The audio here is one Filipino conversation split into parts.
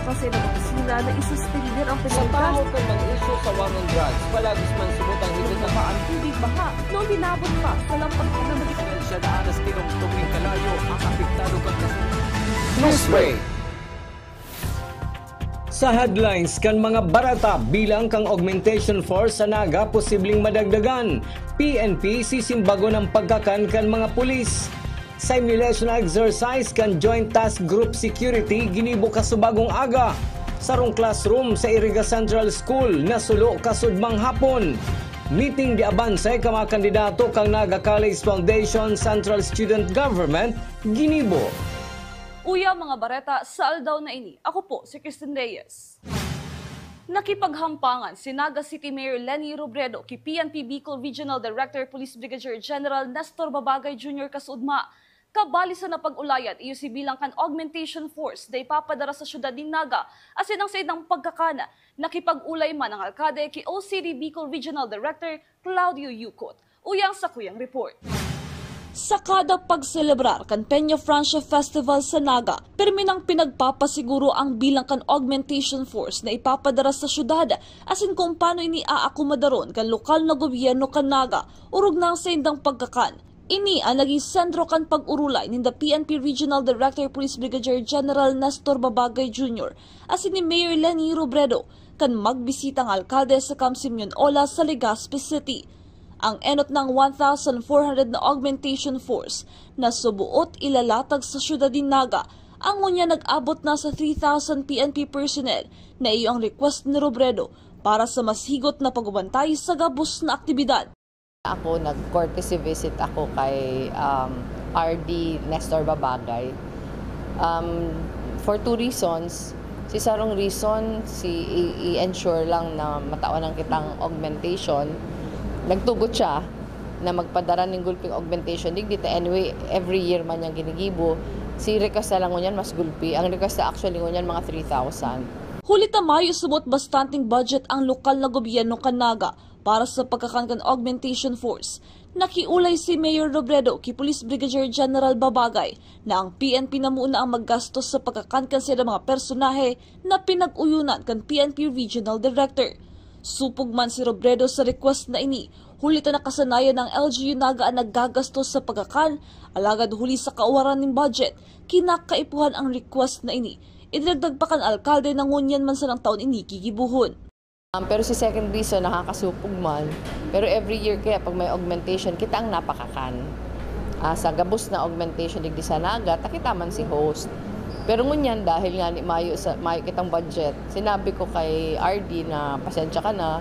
kasi ng opisina na isuspender ang Sa penalidad. tao ka mag-issue sa war on drugs, palagis man subot ang higit na Ang tubig baha noong hinabot pa sa lampag na magiging. siya na anas tirong tuming kalayo ang apektado kang kasunod. Newsbreak. Sa headlines kan mga barata bilang kang augmentation force sa Naga posibleng madagdagan. PNP sisimbago ng pagkakan kan mga pulis. Simulation exercise kan Joint Task Group Security ginibo kasubagong aga. Sarong classroom sa Iriga Central School nasulo kasudmang hapon. Meeting di abansay ka mga kandidato kang Naga College Foundation Central Student Government ginibo. Uya mga bareta, sa aldaw na ini, ako po si Kristen Reyes. Nakipaghampangan si Naga City Mayor Leni Robredo kay PNP Bicol Regional Director Police Brigadier General Nestor Babagay Jr. kasudma. Kabali sa napag-ulayan, iyo si bilang kan augmentation force na ipapadara sa syudad ni Naga asin ang sa idang pagkakana. Nakipag-ulay man ang alkade kay OCD Bicol Regional Director Claudio Yucot. Uyang sa kuyang report. Sa kada pagselebrar kan Peña Francia Festival sa Naga, perminang pinagpapasiguro ang bilang kan augmentation force na ipapadara sa syudad asin kung paano ini aakomadaron kan lokal na gobyerno kan Naga urog na sa indang pagkakan. Ini ang naging sentro kan pag-urulay ni the PNP Regional Director Police Brigadier General Nestor Babagay Jr. asin ni Mayor Leni Robredo kan magbisitang alkalde sa Camp Simeon Ola sa Legazpi City. Ang enot ng 1,400 na augmentation force na subuot ilalatag sa syudad ni Naga, ang ngunya nag-abot na sa 3,000 PNP personnel na iyo ang request ni Robredo para sa mas higot na pagbantay sa gabos na aktibidad. Ako nag-courtesy visit ako kay RD Nestor Babagay for two reasons. Si sarong reason, i-ensure lang na matawan ng kitang augmentation. Nagtugot siya na magpadara ng gulping augmentation digdita. Anyway, every year man niyang ginigibo. Si request na lang ngunyan mas gulpi. Ang request na actually ngunyan mga 3,000. Hulita Mayo subot bastanting budget ang lokal na gobyerno kan Naga para sa pagkakankan augmentation force. Nakiulay si Mayor Robredo kay Police Brigadier General Babagay na ang PNP na muna ang maggastos sa pagkakankan sa mga personahe na pinag-uyunan kan PNP Regional Director. Supog man si Robredo sa request na ini, hulita na kasanayan ng LGU Naga ang naggagastos sa pagkakan, alagad huli sa kauwaran ng budget, kinakaipuhan ang request na ini. Idinagdag pa kan alkalde na ngunyan man sa ng taon ini kigibuhon. Pero si second reason, nakakasupog man. Pero every year kaya pag may augmentation, kita ang napakakan. Sa gabos na augmentation digdi sa Naga, takita man si host. Pero ngunyan dahil nga ni mayo kitang budget, sinabi ko kay RD na pasensya ka na,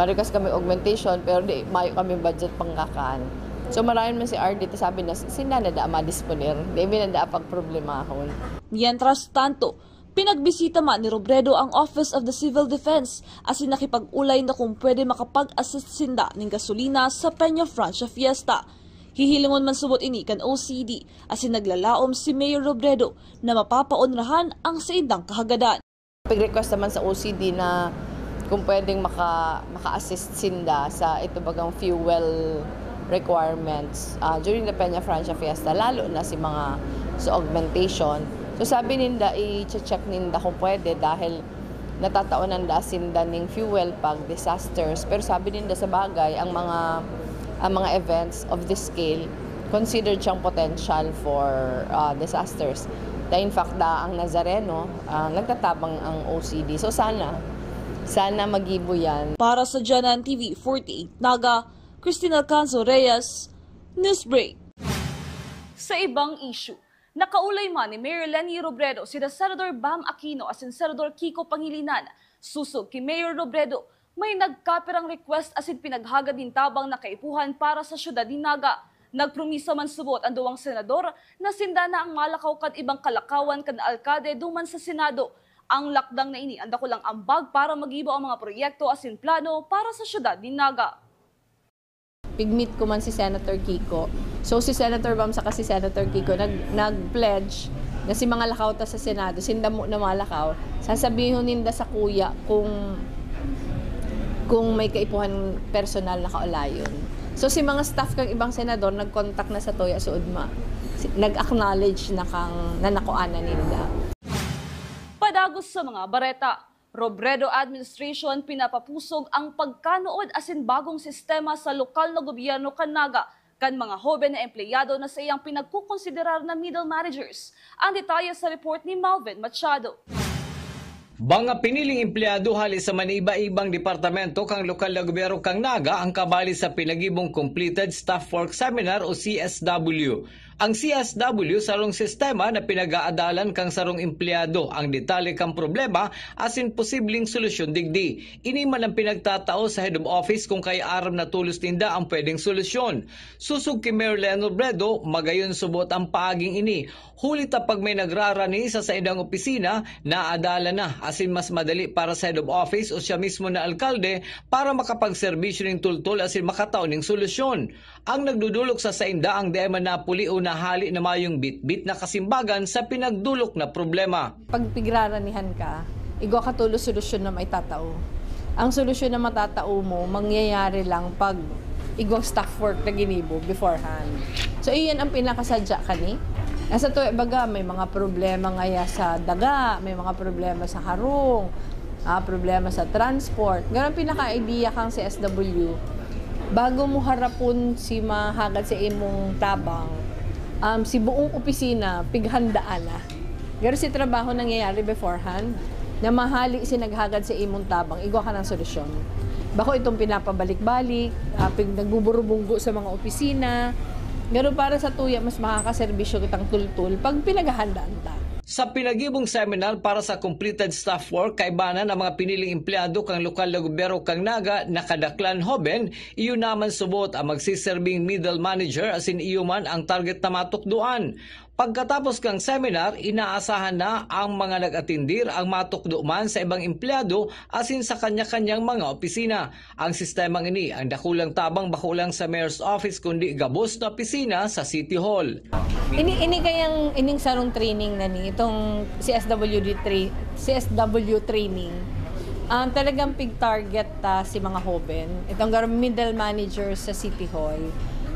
marikas kami augmentation pero di mayo kami budget pangkakan. So maraming man si RD sabi na sinanada madisponer, di minanda pag problemahon. Mientras tanto, pinagbisita man ni Robredo ang Office of the Civil Defense asin nakipag-ulay na kung pwede makapag-assist sinda ng gasolina sa Peña Francia Fiesta. Hihilingon man subot ini kan OCD asin naglalaom si Mayor Robredo na mapapaunrahan ang sa indang kahagadan. Pag-request naman sa OCD na kung pwedeng maka-assist sinda sa ito bagang fuel requirements during the Peña Francia Fiesta, lalo na si mga sa augmentation. So sabi ninda, i-check ninda kung pwede dahil natataonan da sinda ning fuel pag disasters. Pero sabi ninda sa bagay, ang mga events of this scale considered siyang potential for disasters. In fact, ang Nazareno, nagtatabang ang OCD. So sana magibo yan. Para sa Janan TV 48 Naga, Cristina Alcanzo Reyes, Newsbreak. Sa ibang issue, nakaulay man ni Mayor Leni Robredo sina Senador Bam Aquino asin Senador Kiko Pangilinan. Susog kay Mayor Robredo, may nagkapirang request asin pinaghagad din tabang na kaipuhan para sa syudad ni Naga. Nagpromisa man subot ang duwang senador na sinda na ang malakaw kad ibang kalakawan kad alkade duman sa Senado. Ang lakdang na ini anda ko lang ambag para magibo ang mga proyekto asin plano para sa syudad ni Naga. Pigmeet ko man si Senator Kiko. So si Senator Bam saka si Senator Kiko nag-pledge na si mga lakaw ta sa Senado, sinda mo na malakaw, sasabihin ninda sa kuya kung may kaipuhan personal na kaulayon. So si mga staff kang ibang senador nag-contact na sa Toya Suudma. Nag-acknowledge na nakuana ninda. Padagos sa mga bareta, Robredo Administration pinapapusog ang pagkanood asin bagong sistema sa lokal na gobyerno kanaga kan mga hoben na empleyado na sa iyang pinagkukonsiderar na middle managers. Ang detalye sa report ni Malvin Machado. Mga piniling empleyado hali sa maniba-ibang departamento kang lokal na gobyerno kang naga ang kabali sa pinagibong Completed Staff Work Seminar o CSW. Ang CSW sarong sistema na pinag-aadalan kang sarong empleyado ang detalye kang problema asin posibleng solusyon digdi. Ini man ang pinagtatao sa head of office kung kay aram na tulos tinda ang pwedeng solusyon. Susog kay Mayor Leno Robredo, magayon subot ang paaging ini. Huli pag may nagrarani sa idang opisina, naadala na asin mas madali para sa head of office o siya mismo na alkalde para makapagserbisyo ng tultol asin makataon ng solusyon. Ang nagdudulok sa sainda ang di manapuli o nahali na mayong bit-bit na kasimbagan sa pinagdulok na problema. Pag pigraranihan ka, igwa ka tulo solusyon na may tatao. Ang solusyon na matatao mo, mangyayari lang pag igwang staff work na ginibo beforehand. So iyan ang pinakasadya kani. Nasa to, baga, may mga problema ngaya sa daga, may mga problema sa harong, problema sa transport. Ganun pinaka-idea kang CSW. Bago mo harapon si mahagad sa imong tabang, si buong opisina, pighandaan na. Ganun si trabaho nangyayari beforehand, na mahali si naghagad sa imong tabang, igwa ka ng solusyon. Bako itong pinapabalik-balik, nagbuburubunggo sa mga opisina. Ganun para sa tuya, mas makakaserbisyo kitang tultul pag pinaghahandaan ta. Sa pinagibong seminar para sa completed staff work, kaibanan ang mga piniling empleyado kang lokal na gobyerno kang naga nakadaklan hoben, iyo naman subot ang magsiserbing middle manager asin iyo man ang target na matukduan. Pagkatapos kang seminar, inaasahan na ang mga nag-atindir ang matukduman sa ibang empleyado asin sa kanya-kanyang mga opisina. Ang sistemang ini ang dakulang tabang bakulang sa mayor's office kundi gabos na opisina sa City Hall. Ini kayang ining sarong training na ni itong CSW training. Talagang big target si mga hoben. Itong middle manager sa City Hall.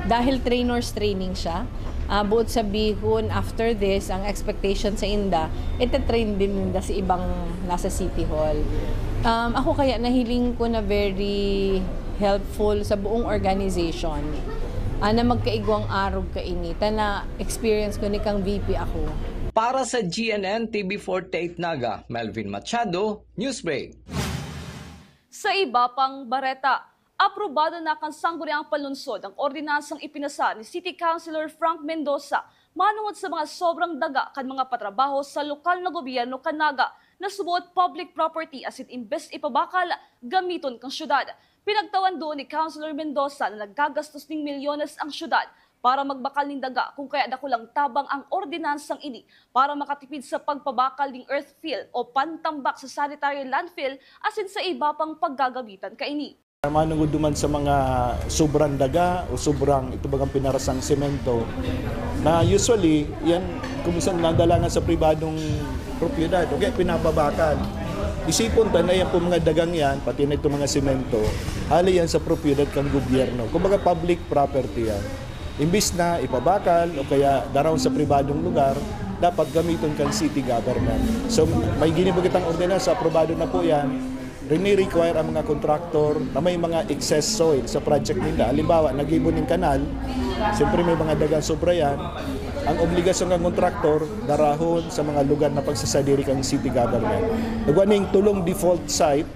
Dahil trainers training siya. Buod sa bihon, after this, ang expectation sa inda, ite-train din nila sa ibang nasa City Hall. Ako kaya nahiling ko na very helpful sa buong organization. Na magkaigwang arog kainita na experience ko ni kang VP ako. Para sa GNN TV48 Naga, Melvin Machado, Newsbreak. Sa iba pang bareta, aprobado na kan sangguniang palunsod ang ordinansang ipinasa ni City Councilor Frank Mendoza manungod sa mga sobrang daga kan mga patrabaho sa lokal na gobyerno kanaga na subuot public property asin imbes ipabakal gamiton kang syudad. Pinagtawan doon ni Councilor Mendoza na naggagastos ng milyones ang syudad para magbakal ng daga kung kaya dakulang tabang ang ordinansang ini para makatipid sa pagpabakal ng earthfill o pantambak sa sanitary landfill asin sa iba pang paggagamitan kaini. Manungod duman sa mga sobrang daga o sobrang ito bagang pinarasang semento na usually yan kumisan nadalangan sa pribadong propiedad o kaya pinapabakal. Isipon ta na yan po mga dagang yan, pati na ito mga semento, hali yan sa propiedad kang gobyerno. Kumbaga public property yan. Imbis na ipabakal o kaya daraw sa pribadong lugar, dapat gamiton kang city government. So may ginibog kitang ordinansa, aprobado na po yan. Rini-require ang mga kontraktor na may mga excess soil sa project nila. Halimbawa, nag-ibon ng kanal, siyempre may mga dagang sobra yan. Ang obligasyon ng kontraktor, darahon sa mga lugar na pagsasadiri kang city government. Nagwaning tulong default site,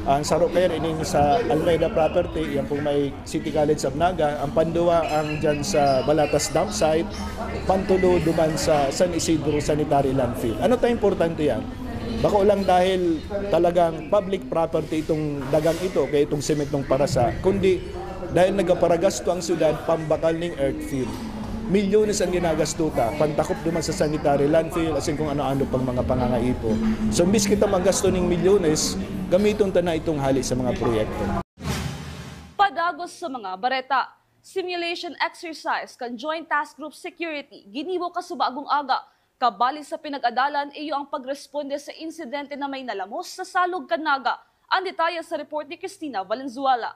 ang saro kaya ining sa Almeida property, yan pong may City College of Naga, ang panduwa ang dyan sa Balatas dump site, pantulo duman sa San Isidro Sanitary Landfill. Ano tayo importante yan? Bako lang dahil talagang public property itong dagang ito, kaya itong sementong parasa, kundi dahil nagparagasto ang syudad pambakal ng earthfill. Milyones ang ginagastuta, pantakop duman sa sanitary landfill, asin kung ano-ano pang mga pangangaipo. So, imbis kita magasto ng milyones, gamiton ta na itong hali sa mga proyekto. Padagos sa mga bareta, simulation exercise kan Joint Task Group Security, ginibo kasubagong aga. Kabali sa pinag-adalan, iyo ang pagresponde sa insidente na may nalamos sa Salog, Canaga. Ang detalye sa report ni Cristina Valenzuela.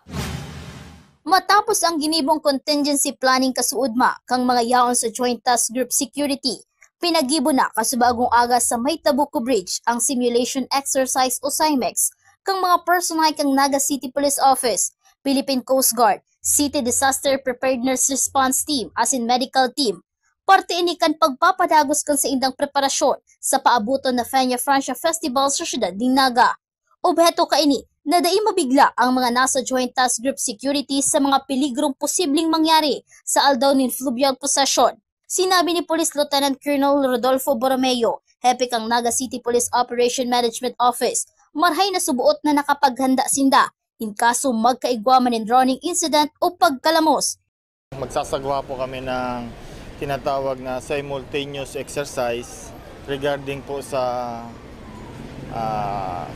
Matapos ang ginibong contingency planning kasuudma kang mga yaon sa Joint Task Group Security, Pinagibo na kasubagong aga sa May Tabuco Bridge ang simulation exercise o SIMEX kang mga personay kang Naga City Police Office, Philippine Coast Guard, City Disaster Preparedness Response Team as in medical team. Parte ini kan pagpapadagos kan sa indang preparasyon sa paabuton na Peña Francia Festival sa siyudad ng Naga. Obheto kaini na dai mabigla ang mga nasa Joint Task Group Security sa mga peligrong posibleng mangyari sa Aldaunin Fluvial Procession. Sinabi ni Police Lieutenant Colonel Rodolfo Borromeo, hepe kang Naga City Police Operation Management Office, marhay na subuot na nakapaghanda sinda in kaso magkaigwaman in drowning incident o pagkalamos. Magsasagawa po kami ng tinatawag na simultaneous exercise regarding po sa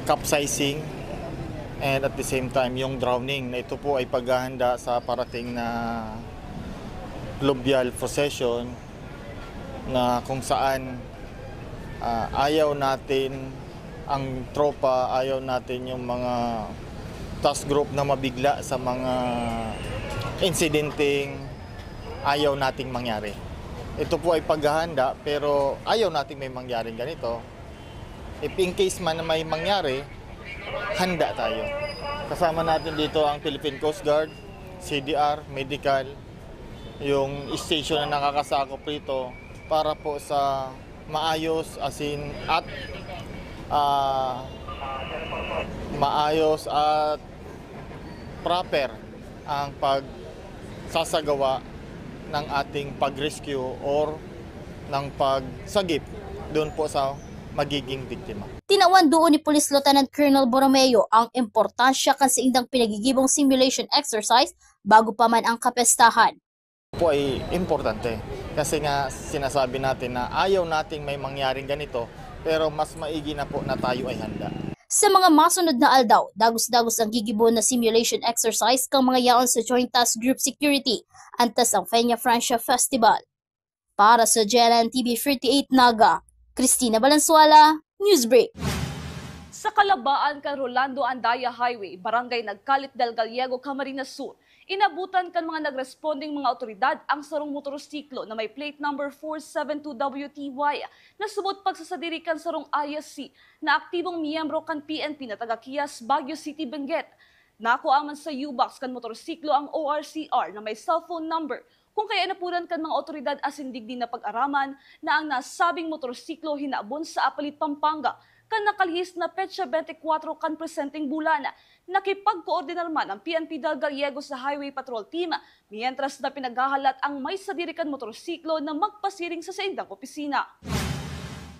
capsizing and at the same time yung drowning, na ito po ay paghahanda sa parating na fluvial procession na kung saan ayaw natin ang tropa, ayaw natin yung mga task group na mabigla sa mga insidenteng ayaw nating mangyari. Ito po ay paghahanda pero ayaw nating may mangyaring ganito. If in case man na may mangyari, handa tayo. Kasama natin dito ang Philippine Coast Guard, CDR, Medical, yung station na nakakasakop rito para po sa maayos maayos at proper ang pagsasagawa ng ating pag-rescue or ng pagsagip doon po sa magiging biktima. Tinawan doon ni Police Lieutenant Colonel Borromeo ang importansya kan sa indang pinagigibong simulation exercise bago pa man ang kapestahan. Po ay importante kasi nga sinasabi natin na ayaw nating may mangyaring ganito pero mas maigi na po na tayo ay handa. Sa mga masunod na aldaw, dagos-dagos ang gigibo na simulation exercise kang mga yaon sa Joint Task Group Security antas ang Peña Francia Festival. Para sa JNN TV 38 Naga, Cristina Valenzuela, Newsbreak. Sa Calabaan kan Rolando Andaya Highway, Barangay Nagkalit del Gallego, Camarines Sur, inabutan kan mga nagresponding mga otoridad ang sarong motorsiklo na may plate number 472WTY na sumot pagsasadiri kan sarong ISC na aktibong miyembro kan PNP na taga-Kias, Baguio City, Benguet. Nakuaman sa U-Box kan motorsiklo ang ORCR na may cellphone number kung kaya napunan kan mga otoridad asindig din na pag-araman na ang nasabing motorsiklo hinaabon sa Apalit, Pampanga kan nakalihis na petsa 24 kan presenting bulan. Nakipag-koordinar man ang PNP del Gallego sa Highway Patrol Team, mientras na pinaghahalat ang may sadirikan motorsiklo na magpasiring sa indang opisina.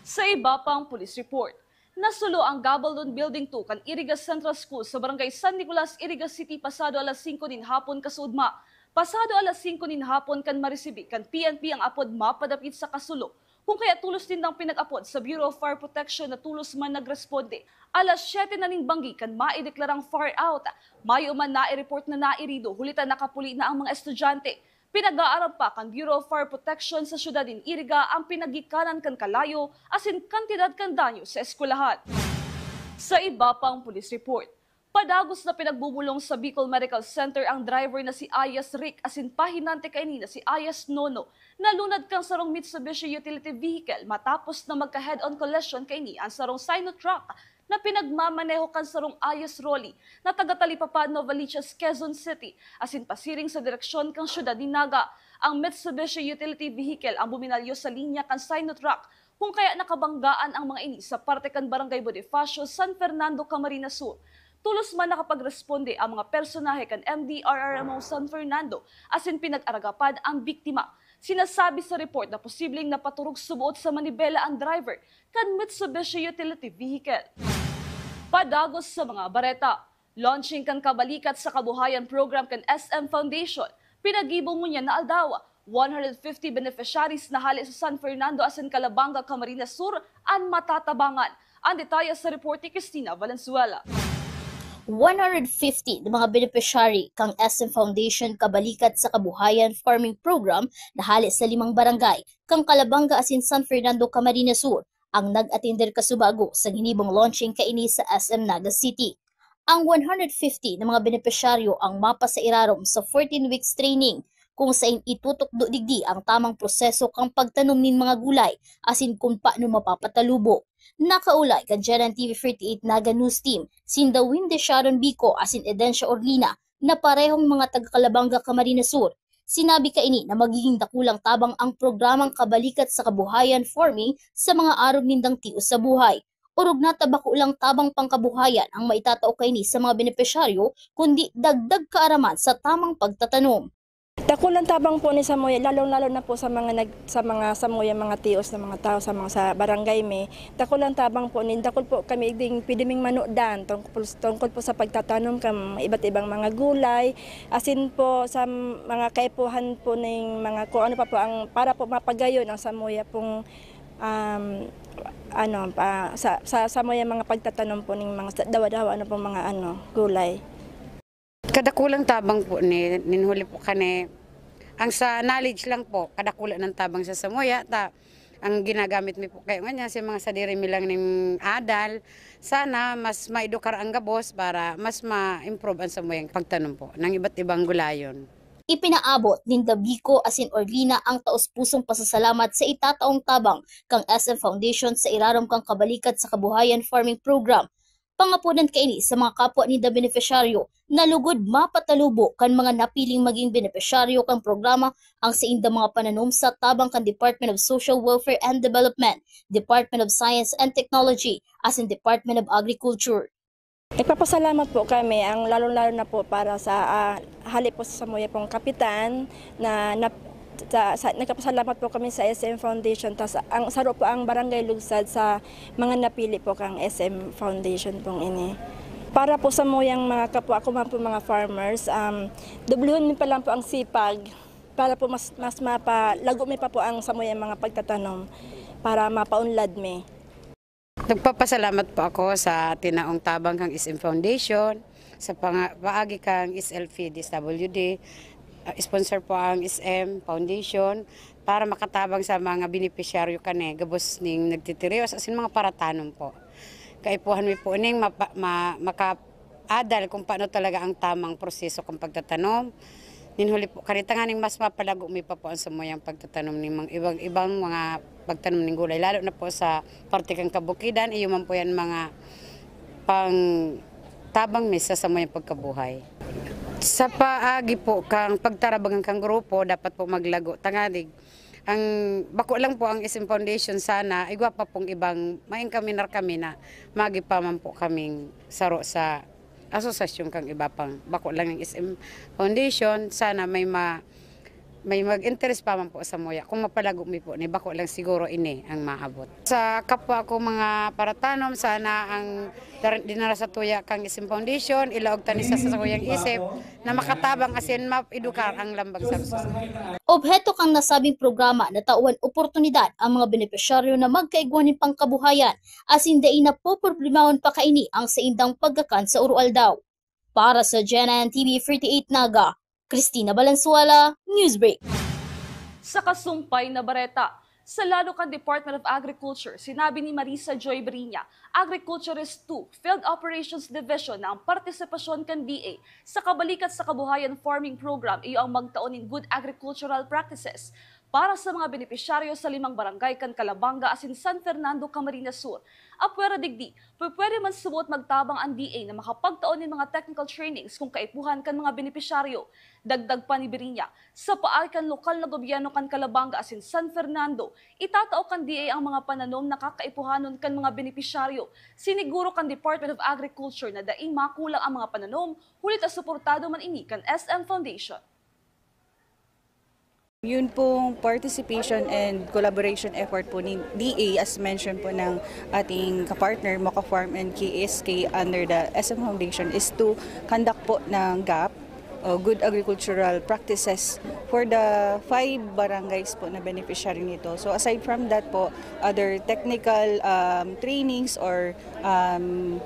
Sa iba pang police report, nasulo ang Gabaldon Building 2 kan Iriga Central School sa Barangay San Nicolas, Iriga City pasado alas 5 nin hapon kasudma. Pasado alas 5 nin hapon kan maresibik kan PNP ang apod mapadapit sa kasulo. Kung kaya tulos din ng pinag-apod sa Bureau of Fire Protection na tulos man nagresponde. Alas 7 na ning banggi kan maideklarang fire out. Mayo man na-report na nairido, hulitan nakapuli na ang mga estudyante. Pinag-aaral pa kan Bureau of Fire Protection sa syudad din Iriga ang pinagikanan kan kalayo asin kantidad kan danyo sa eskwelahan. Sa iba pang police report, padagos na pinagbubulong sa Bicol Medical Center ang driver na si Ayas Rick asin pahinante kaini na si Ayas Nono. Nalunad kang sarong Mitsubishi utility vehicle matapos na magka-head-on collision kaini ang sarong Sino truck na pinagmamaneho kan sarong Ayas Rolly na taga-Talipapa, Novaliches, Quezon City asin pasiring sa direksyon kang syudad ni Naga. Ang Mitsubishi utility vehicle ang buminalyo sa linya kan Sino truck kung kaya nakabanggaan ang mga ini sa parte kan Barangay Bonifacio, San Fernando, Camarines Sur. Tulos man nakapagresponde ang mga personahe kan MDRRMO San Fernando asin pinag-aragapan ang biktima. Sinasabi sa report na posibleng napaturog subuot sa manibela ang driver kan Mitsubishi utility vehicle. Padagos sa mga bareta, launching kan kabalikat sa kabuhayan program kan SM Foundation, pinagibong mo niya na aldawa. 150 beneficiaries na hali sa San Fernando asin Calabanga, Camarines Sur ang matatabangan. Ang detalye sa report ni Cristina Valenzuela. 150 na mga beneficiary kang SM Foundation kabalikat sa kabuhayan farming program na hali sa 5 barangay kang Calabanga asin San Fernando, Camarines Sur ang nag-atender kasubago sa hinibong launching kaini sa SM Naga City. Ang 150 na mga benepisyaryo ang mapa sa irarom sa 14 weeks training kung saan itutukdo digdi ang tamang proseso kang pagtanom nin mga gulay asin kung paano mapapatalubo. Nakaulay kan General TV 38 Naga News Team, sinda Winde Sharon Bico asin Edencia Orlina na parehong mga taga-Calabanga, Camarines Sur. Sinabi kaini na magiging dakulang tabang ang programang Kabalikat sa Kabuhayan Farming sa mga arog nindang tios sa buhay. Urog na tabako lang tabang pangkabuhayan ang maitatao kaini sa mga benepisyaryo kundi dagdag kaaraman sa tamang pagtatanom. Dakulang tabang po ni Samoy, lalo na po sa mga Samoy, mga tios na mga tao sa mga sa barangay me. Dakulang tabang po ni dakol po kami ding pidiming manudan tungkol po sa pagtatanom kam iba't ibang mga gulay, asin po sa mga kaipuhan po ning mga kung ano pa po ang para po mapagayon ang Samoy pong sa Samoy mga pagtatanom po ning mga dawa-dawa ano po mga gulay. Kadakulang tabang po ni ninhuli po kani ang sa knowledge lang po kadakulang ng tabang sa Samoya ta ang ginagamit mi po kayo nga sa mga sadiri mi lang ning adal sana mas maedukar ang gabos para mas ma-improve ang Samoyang pagtanom po ng iba't ibang gulayon. Ipinaabot ni Bico asin Orlina ang taos-pusong pasasalamat sa itataong tabang kang SM Foundation sa iraram kang Kabalikat sa Kabuhayan Farming Program. Pangapunan kaini sa mga kapwa ni benepisyaryo na lugod mapatalubo kan mga napiling maging benepisyaryo kang programa ang sa inda mga pananom sa tabang kan Department of Social Welfare and Development, Department of Science and Technology, as in Department of Agriculture. Nagpapasalamat po kami ang lalo-lalo na po para sa halip po sa Samoy pong kapitan na nagpapasalamat po kami sa SM Foundation tas ang saro po ang Barangay Lugsad sa mga napili po kang SM Foundation pong ini. Para po sa moyang mga kapwa ko po mga farmers, dubluhon pa lang po ang sipag para po mas mapalago mi pa po ang samoyang mga pagtatanom para mapaunlad mi. Nagpapasalamat po ako sa tinaong tabang kang SM Foundation, sa paagi kang SLP DSWD, sponsor po ang SM Foundation para makatabang sa mga benepisyaryo kani gabos ning nagtitirios asin mga paratanom po. Kaipuhan mi po ning maka-adal kung paano talaga ang tamang proseso kung pagtatanom. Ninhuli po kanitanganing mas mapalago mi pa po ang samoyang pagtatanom ng mga ibang mga pagtanom ng gulay lalo na po sa parte kang kabukidan iyo man po yan mga pang tabang mi sa samoyang pagkabuhay. Sa paagi po kang pagtarabangan kang grupo dapat po maglago tangadig. Ang bako lang po ang SM Foundation sana igwa pa pong ibang maingkaminar kami na magi pa man po kaming saro sa asosasyon kang iba pang bako lang ng SM Foundation sana may mag-interest pa man po sa moya kung mapalago mi po ni bako lang siguro ini ang maabot sa kapwa ko mga paratanom sana ang dinara sa tuya kang SM Foundation ilaog tani sa sakuyang isip na makatabang asin mapedukar ang lambang sa society. Obheto kang nasabing programa na tauan oportunidad ang mga benepisyaryo na magkaigwanin pangkabuhayan asin dai na po problemahon pa kaini ang sa indang pagkakan sa Urualdaw. Para sa GNN TV 38 Naga, Cristina Valenzuela, Newsbreak. Sa kasumpay na bareta, sa Lalucan Department of Agriculture, sinabi ni Marisa Joy Brinya, Agriculturist 2 Field Operations Division na ang partisipasyon kan DA sa Kabalikat sa Kabuhayan Farming Program iyo ang magtaon ng good agricultural practices para sa mga benepisyaryo sa 5 barangay kan Calabanga asin San Fernando, Camarines Sur. Apwera digdi, pwede man subot magtabang ang DA na makapagtaon ng mga technical trainings kung kaipuhan kan mga benepisyaryo. Dagdag pa ni Brinya, sa paagi kan lokal na gobyerno kan Calabanga asin San Fernando, itatao kan DA ang mga pananom na kakaipuhanon kan mga benepisyaryo. Siniguro kan Department of Agriculture na daing makulang ang mga pananom, hulit at suportado man ini kan SM Foundation. Yun pong participation and collaboration effort po ni DA as mentioned po ng ating kapartner Mocha Farm and KSK under the SM Foundation is to conduct po ng GAP o Good Agricultural Practices for the 5 barangays po na beneficiary nito. So aside from that po, other technical trainings or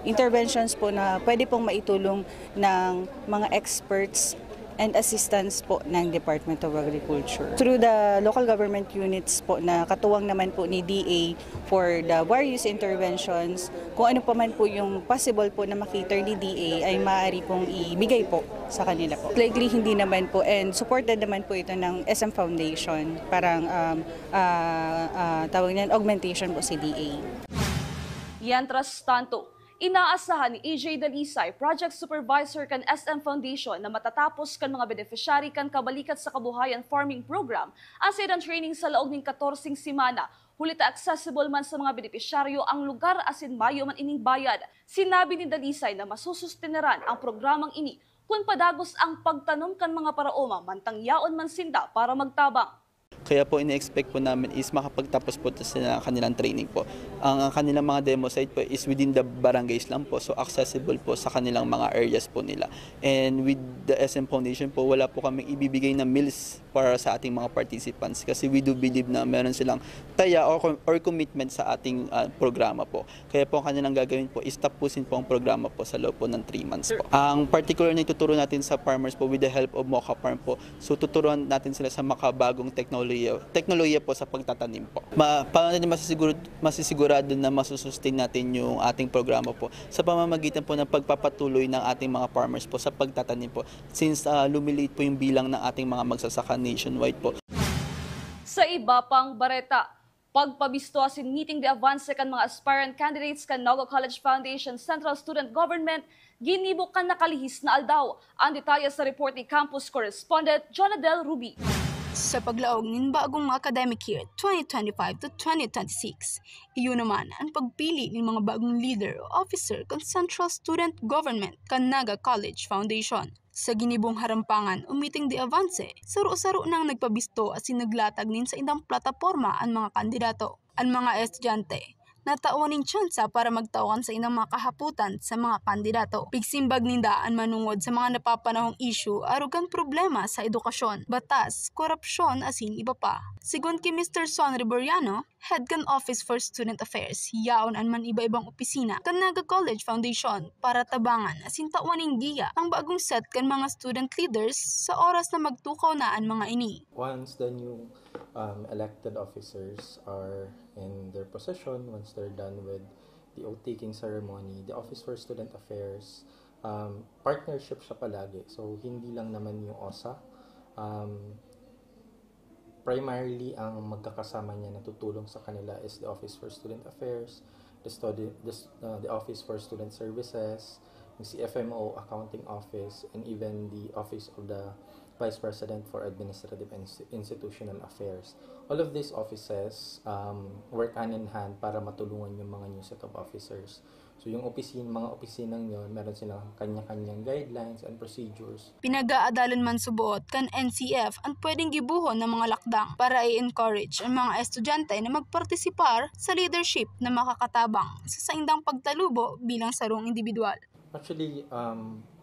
interventions po na pwede pong maitulong ng mga experts and assistance po ng Department of Agriculture. Through the local government units po na katuwang naman po ni DA for the various interventions, kung ano pa man po yung possible po na makiter ni DA ay maaari pong ibigay po sa kanila po. Likely hindi naman po, and supported naman po ito ng SM Foundation, parang tawag niyan, augmentation po si DA. Mientras tanto, inaasahan ni AJ Dalisay, Project Supervisor kan SM Foundation na matatapos kan mga beneficiary kan kabalikat sa kabuhayan farming program ang sedang training sa laog ning 14 semana. Hulita accessible man sa mga benepisyaryo ang lugar asin mayo man ining bayad. Sinabi ni Dalisay na masususteneran ang programang ini kung padagos ang pagtanom kan mga paraoma mantang yaon man sinda para magtabang. Kaya po ine-expect po namin is makapagtapos po sa kanilang training po. Ang kanilang mga demo site po is within the barangays lang po, so accessible po sa kanilang mga areas po nila. And with the SM Foundation po, wala po kaming ibibigay na meals para sa ating mga participants kasi we do believe na meron silang taya or commitment sa ating programa po. Kaya po ang kanilang gagawin po is tapusin po ang programa po sa loob po ng 3 months po. Ang particular na ituturo natin sa farmers po with the help of Mocha Farm po, so tuturuan natin sila sa makabagong teknolohiya po sa pagtatanim po. Paano natin masisigurado na masusustain natin yung ating programa po sa pamamagitan po ng pagpapatuloy ng ating mga farmers po sa pagtatanim po since lumiliit po yung bilang ng ating mga magsasaka nationwide po. Sa iba pang bareta, pagpabisto asin meeting the avance kan mga aspirant candidates kan Nogo College Foundation Central Student Government, ginibok kan nakalihis na aldaw. Ang detalye sa report ni campus correspondent Jonadel Ruby. Sa paglaog ng bagong academic year 2025 to 2026, iyon naman ang pagpili ng mga bagong leader o officer kan Central Student Government kan Naga College Foundation. Sa ginibong harampangan umiting di avance, saro-saro nang nagpabisto at sinaglatag nin sa indang plataporma ang mga kandidato. Ang mga estudyante, natauaning tsansa para magtawan sa inang mga kahaputan sa mga kandidato. Pigsimbag nindaan manungod sa mga napapanahong issue arugan problema sa edukasyon, batas, korupsyon asin iba pa. Sigon kay Mr. Son Riboriano, Head kan Office for Student Affairs, yaon an man iba-ibang opisina kan Naga College Foundation para tabangan asin tauaning giya ang bagong set kan mga student leaders sa oras na magtukaw na ang mga ini. Once the new elected officers are in their position, once they're done with the oath-taking ceremony, the Office for Student Affairs, partnership siya palagi. So, hindi lang naman yung OSA. Primarily, ang magkakasama niya na tutulong sa kanila is the Office for Student Affairs, the Office for Student Services, yung CFMO Accounting Office, and even the Office of the Vice President for Administrative and Institutional Affairs. All of these offices work hand in hand para matulungan yung mga new set of officers. So yung mga opisinang yun, meron silang kanya-kanyang guidelines and procedures. Pinag-aadalan man subuot kan NCF ang pwedeng gibuhon ng mga lakdang para i-encourage ang mga estudyante na magpartisipar sa leadership na makakatabang sa saindang pagtalubo bilang sarong individual. Actually,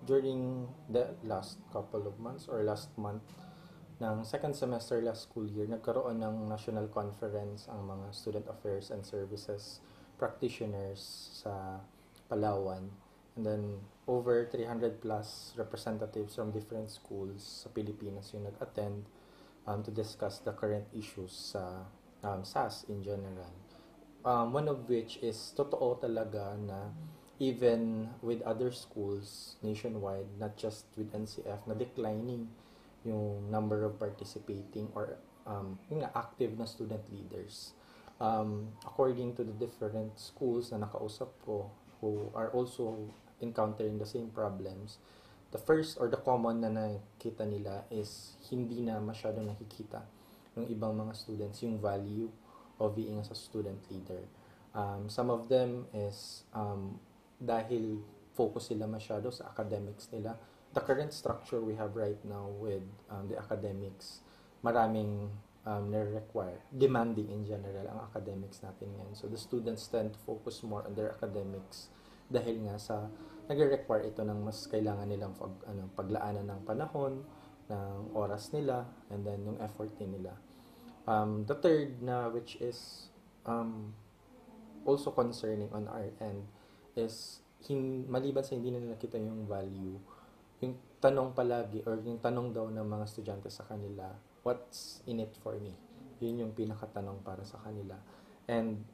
during the last couple of months or last month ng second semester last school year, nagkaroon ng national conference ang mga student affairs and services practitioners sa Palawan. And then over 300 plus representatives from different schools sa Pilipinas yung nag-attend to discuss the current issues sa SAS in general. One of which is totoo talaga na even with other schools nationwide, not just with NCF, na declining yung number of participating or yung active na student leaders. According to the different schools na nakausap ko who are also encountering the same problems, the first or the common na nakita nila is hindi na masyadong nakikita ng ibang mga students yung value of being as a student leader. Some of them is dahil focus sila masyado sa academics nila. The current structure we have right now with the academics, maraming nire-require, demanding in general ang academics natin ngayon. So the students tend to focus more on their academics dahil nga sa nagre-require ito ng mas kailangan nilang paglaanan ng panahon, ng oras nila, and then yung effort nila. The third na which is also concerning on our end is maliban sa hindi na nakita yung value, yung tanong palagi or yung tanong daw ng mga estudyante sa kanila, what's in it for me? Yun yung pinakatanong para sa kanila. And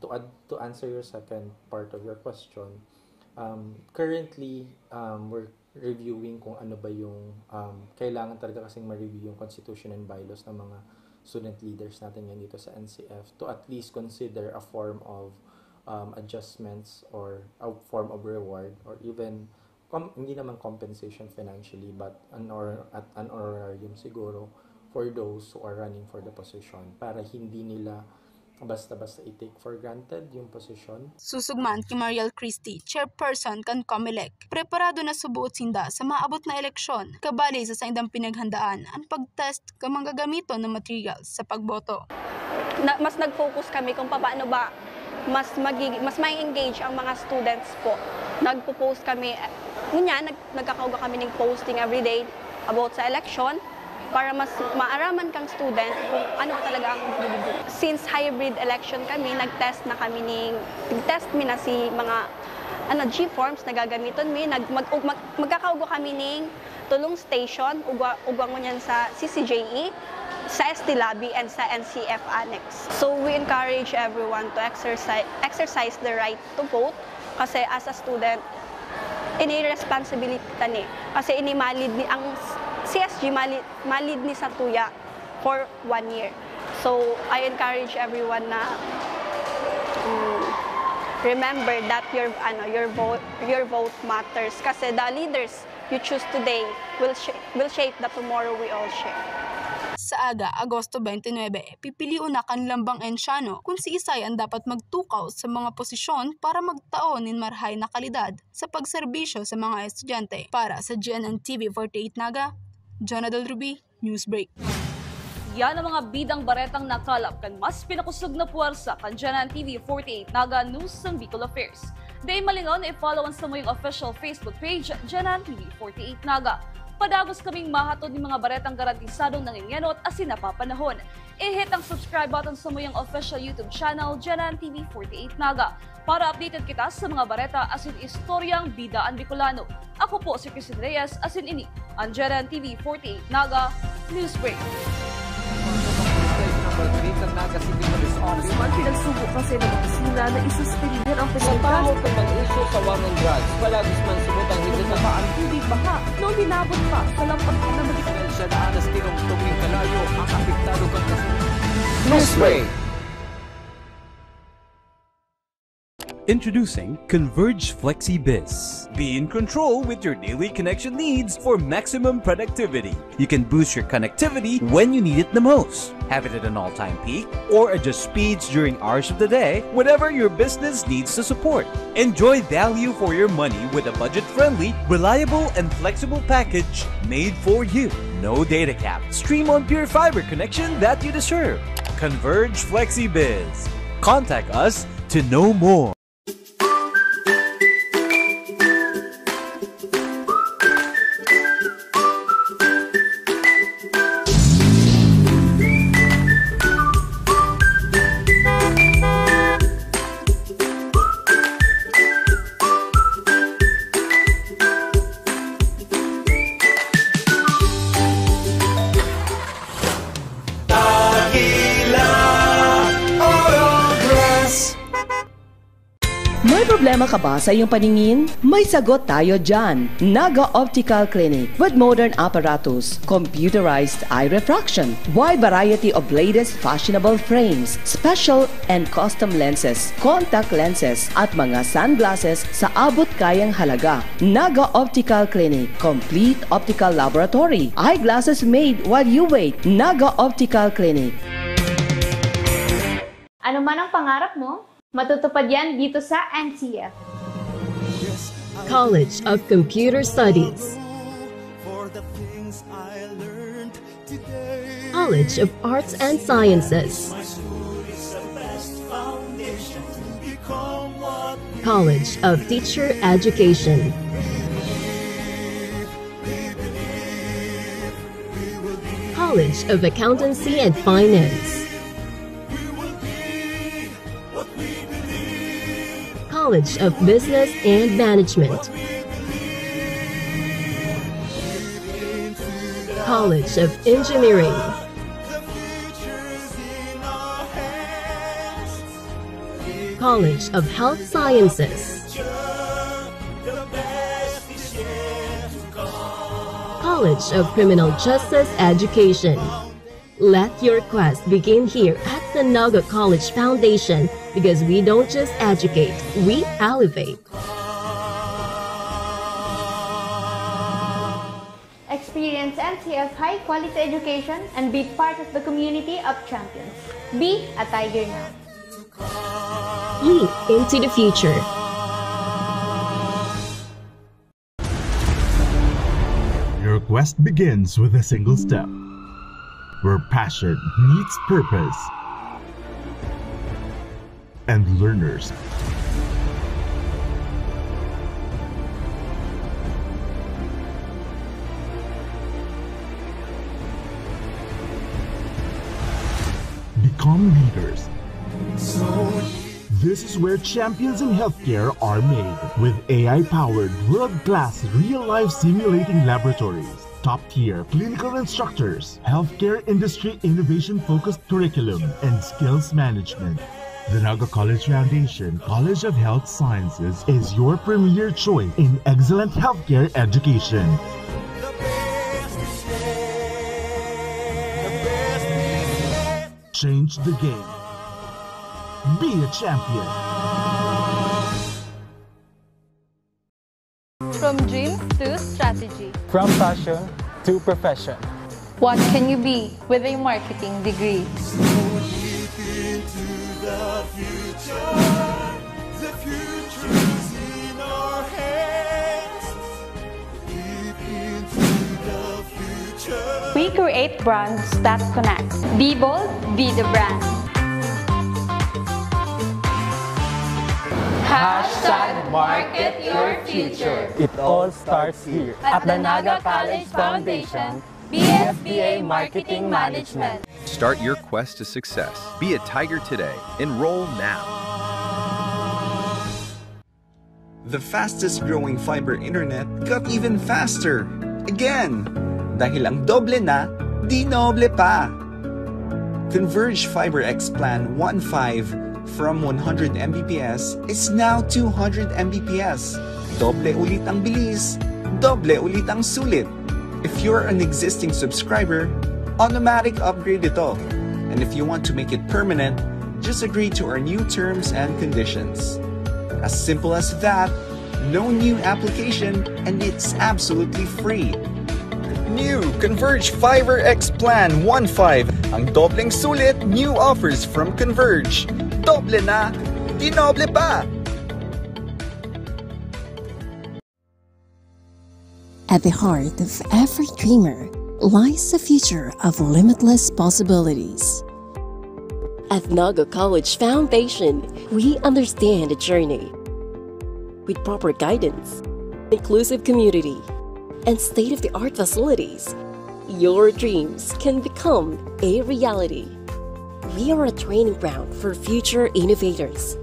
to answer your second part of your question, currently we're reviewing kung ano ba yung kailangan talaga kasing ma-review yung constitution and bylaws ng mga student leaders natin yan dito sa NCF to at least consider a form of adjustments or a form of reward or even hindi naman compensation financially but an honorarium siguro for those who are running for the position para hindi nila basta-basta i-take for granted yung posisyon. Susugman kay Mariel Christie, chairperson kan COMELEC. Preparado na subuot sinda sa maabot na eleksyon, kabali sa saindang pinaghandaan ang pagtest kang magagamito ng materials sa pagboto. Mas nag-focus kami kung paano ba mas may engage ang mga students po. Nagpo-post kami, nagkakauga kami ng posting everyday about sa election, para mas maaraman kang student kung ano ba talaga ang ibibigay. Since hybrid election kami, nag-test na si mga G-forms na gagamiton mi. Magkakaugo kami ng tulong station, ugwang mo niyan sa CCJE, sa ST Lobby, and sa NCF Annex. So we encourage everyone to exercise the right to vote kasi as a student, ini-responsibility ni. Kasi ini-malid ni ang CSG malid ni sa tuya for 1 year. So I encourage everyone na remember that your vote matters kasi the leaders you choose today will shape the tomorrow we all share. Sa aga, Agosto 29, pipiliun na kanilang bang ensyano kung si Isay ang dapat magtukaw sa mga posisyon para magtaon ng marhay na kalidad sa pagserbisyo sa mga estudyante. Para sa GNN TV 48 Naga, Jonadel Ruby, Newsbreak. Yan ang mga bidang baretang nakalap kan mas pinakusog na puwersa kan GNN TV 48 Naga News ng Bicol Affairs. Day malingaw na i-follow ang sa mo yung official Facebook page GNN TV 48 Naga. Padagos kaming mahatod ng mga baretang garantisadong nangingenot as sinapapanahon. I-hit ang subscribe button sa mo yung official YouTube channel GNN TV 48 Naga para updated kita sa mga bareta asin istoryang bidaan Bicolano. Ako po si Christine Reyes asin ini ang GNN TV 48 Naga Newsbreak. Naga City Police Office. Pinagsubo kasi ng opisina na isuspender ang Sa pahot ng pag-issue sa war on drugs, palagis man subutang higit na ang tubig baha nung hinabot pa sa lampag na magiging. siya na anas tinong kalayo ang apektado kang Newsbreak. Introducing Converge FlexiBiz. Be in control with your daily connection needs for maximum productivity. You can boost your connectivity when you need it the most. Have it at an all-time peak or adjust speeds during hours of the day, whatever your business needs to support. Enjoy value for your money with a budget-friendly, reliable, and flexible package made for you. No data cap. Stream on pure fiber connection that you deserve. Converge FlexiBiz. Contact us to know more. Problema ka ba sa iyong paningin? May sagot tayo dyan. Naga Optical Clinic with modern apparatus, computerized eye refraction, wide variety of latest fashionable frames, special and custom lenses, contact lenses, at mga sunglasses sa abot kayang halaga. Naga Optical Clinic, complete optical laboratory, eyeglasses made while you wait. Naga Optical Clinic. Ano man ang pangarap mo? Matutupad yan dito sa NCF. College of Computer Studies. College of Arts and Sciences. College of Teacher Education. College of Accountancy and Finance. College of Business and Management. College of Engineering. College of Health Sciences. College of Criminal Justice Education. Let your quest begin here at the Naga College Foundation, because we don't just educate, we elevate. Experience NCF high-quality education and be part of the community of champions. Be a Tiger now. Leap into the future. Your quest begins with a single step, where passion meets purpose, and learners become leaders. This is where champions in healthcare are made, with AI-powered, world-class, real-life simulating laboratories, top-tier clinical instructors, healthcare industry innovation-focused curriculum, and skills management. The Naga College Foundation College of Health Sciences is your premier choice in excellent healthcare education. Change the game. Be a champion. From dreams to strategy. From passion to profession. What can you be with a marketing degree? We create brands that connect. Be bold, be the brand. Hashtag market your future. It all starts here at the Naga College Foundation, BFBA Marketing Management. Start your quest to success. Be a Tiger today. Enroll now. The fastest growing fiber internet got even faster. Again! Dahil ang doble na, di noble pa. Converge Fiber X Plan 1.5 from 100 Mbps is now 200 Mbps. Doble ulit ang bilis, doble ulit ang sulit. If you're an existing subscriber, automatic upgrade ito. And if you want to make it permanent, just agree to our new terms and conditions. As simple as that, no new application, and it's absolutely free. New Converge Fiber X Plan 1.5. Ang dobleng sulit, new offers from Converge. Doble na, di noble pa! At the heart of every dreamer lies the future of limitless possibilities. At Naga College Foundation, we understand the journey. With proper guidance, inclusive community, and state-of-the-art facilities, your dreams can become a reality. We are a training ground for future innovators,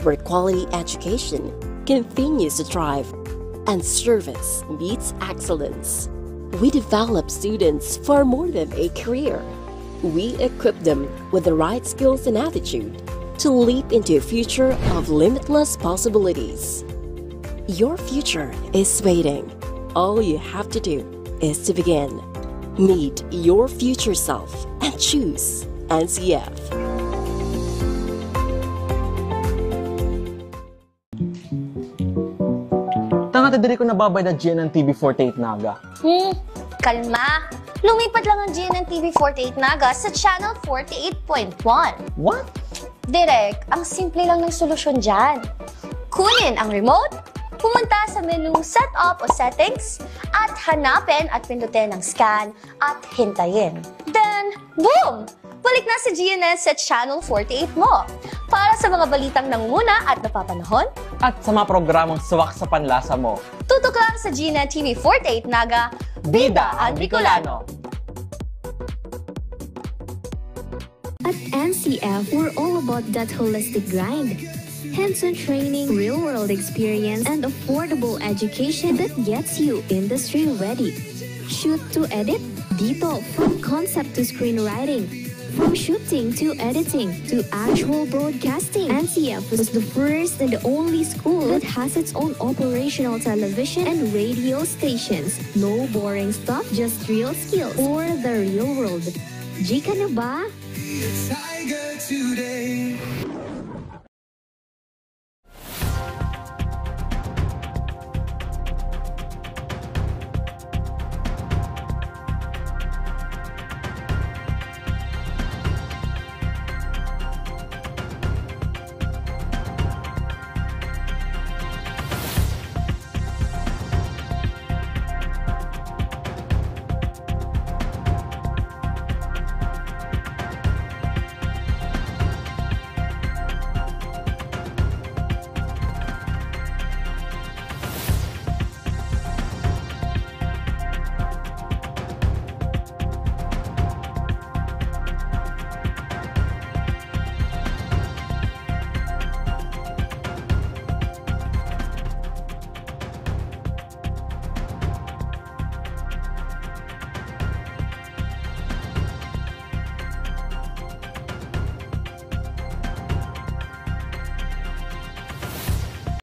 where quality education continues to thrive and service meets excellence. We develop students for more than a career. We equip them with the right skills and attitude to leap into a future of limitless possibilities. Your future is waiting. All you have to do is to begin. Meet your future self and choose NCF. Tanga dali ko nababayad ang GNN TV48 Naga. Kalma! Lumipat lang ang GNN TV48 Naga sa Channel 48.1. What? Direk, ang simple lang ng solusyon dyan. Kunin ang remote, pumunta sa menung Setup o Settings, at hanapin at pindutin ang Scan at hintayin. Then, boom! Balik na sa GNN sa Channel 48 mo. Para sa mga balitang nangunguna at napapanahon, At sa mga programang suwak sa panlasa mo. tutok lang sa GNN TV48 Naga, Bida ang Bicolano! At NCF, we're all about that holistic grind. Hands-on training, real-world experience, and affordable education that gets you industry ready. shoot to edit? Dito, from concept to screenwriting, from shooting to editing to actual broadcasting, NCF was the first and the only school that has its own operational television and radio stations. No boring stuff, just real skills for the real world. G ka na ba? Tiger today.